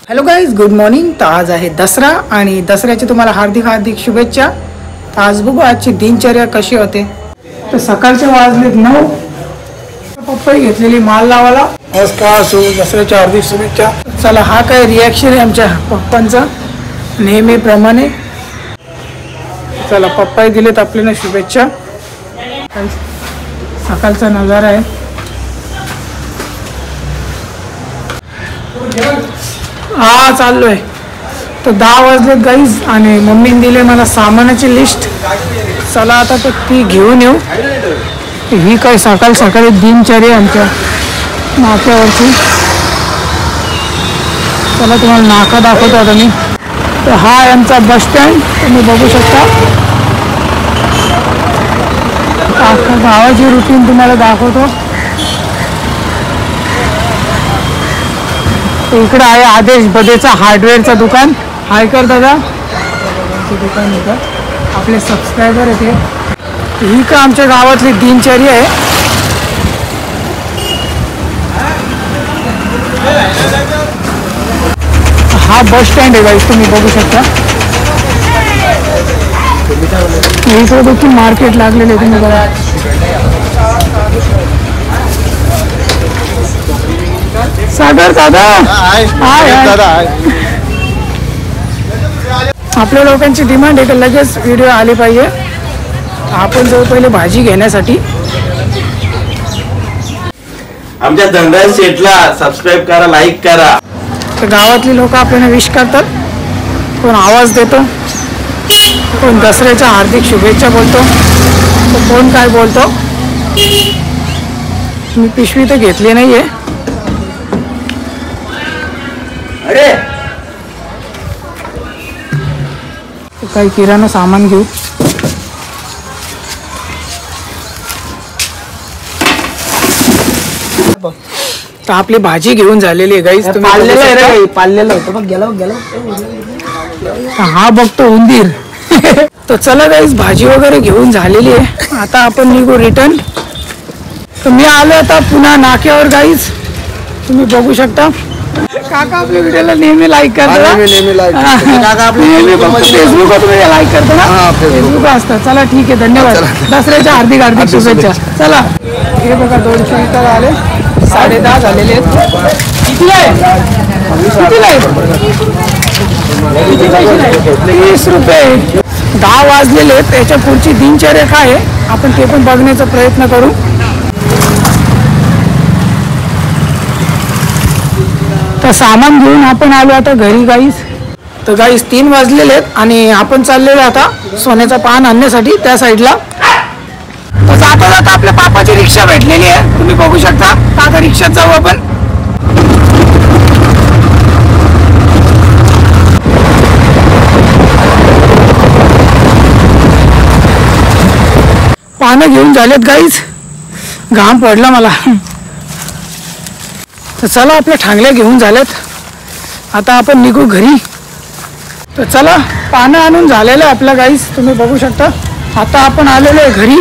Hello guys, good morning. तर आज आहे दसरा आणि दसऱ्याची तुम्हाला हार्दिक हार्दिक शुभेच्छा. तर आज बघू आजची दिनचर्या कशी होते. तर सकाळचे वाजलेत 9. पप्पाही घेतलेली माल लावायला. नमस्कार, दसऱ्याच्या हार्दिक शुभेच्छा. चला, हा काय रिॲक्शन आहे आमच्या पप्पांचा नेहमीप्रमाणे. चला, पप्पाही दिलेत आपल्याला शुभेच्छा. सकाळचा नजारा आहे. हा चाललोय. तर 10 वाजलेत गाईज आणि मम्मीने दिले मला सामानाची लिस्ट. चला आता तर ती घेऊन येऊ. ही काय सकाळ सकाळी दिनचर्या आमच्या नाक्यावरची. चला तुम्हाला नाका दाखवतो आता मी. तर हा आमचा बस स्टँड तुम्ही बघू शकता. गावाची रुटीन तुम्हाला दाखवतो. इकडे आहे आदेश बदेचा हार्डवेअरचं दुकान. हाय कर दादा. दुकान इथं आपले सबस्क्रायबर येते. ही का आमच्या गावातली दिनचर्या आहे. हा बस स्टँड आहे गाईस, तुम्ही बघू शकता. इकडे देखील मार्केट लागलेले तुम्ही बघा. सागर दादा, आपल्या लोकांची डिमांड आहे की लगेच व्हिडिओ आले पाहिजे. आपण जाऊ पहिले भाजी घेण्यासाठी. आमच्या धंदा शेटला सबस्क्राईब करा, लाईक करा. तर गावातली लोक आपल्याला विश करतात. कोण आवाज देतो, कोण दसऱ्याच्या हार्दिक शुभेच्छा बोलतो, तर कोण काय बोलतो. मी पिशवी तर घेतली नाहीये. अरे काही किराणा सामान घेऊ. तर आपली भाजी घेऊन झालेली आहे गाईस. तुम्ही पाळलेलं होतं बघ. गेलो हा बघतो उंदीर. तर चला गाईस, भाजी वगैरे घेऊन झालेली आहे. आता आपण निघू रिटर्न. तर मी आलो आता पुन्हा नाक्यावर गाईस. तुम्ही बघू शकता. काका आपल्या व्हिडिओला नेहमी लाईक करतात. फेसबुकवर तुम्ही लाईक करता ना. फेसबुक असतं. चला ठीक आहे, धन्यवाद. दसऱ्याच्या हार्दिक हार्दिक शुभेच्छा. चला, हे बघा 200 लिटर आले. 10:30 झालेले आहेत. कितीला आहे? 30 रुपये. 10 वाजलेले आहेत. त्याच्या पुढची दिनचर्या काय आहे आपण ते पण बघण्याचा प्रयत्न करू. तर सामान घेऊन आपण आलो आता घरी गाईस. तर गाईस 3 वाजलेले आहेत आणि आपण चाललेलो आता सोन्याचा पान आणण्यासाठी त्या साईडला. तर जाता जाता आपल्या पापाची रिक्षा भेटलेली आहे. तुम्ही बघू शकता. आता रिक्षात जाऊ आपण. पानं घेऊन झालेत गाईस. घाम पडला मला. तर चला, आपल्या ठांगल्या घेऊन झाल्यात. आता आपण निघू घरी. तर चला, पानं आणून झालेलं आहे आपल्या गाईस. तुम्ही बघू शकता. आता आपण आलेलो आहे घरी.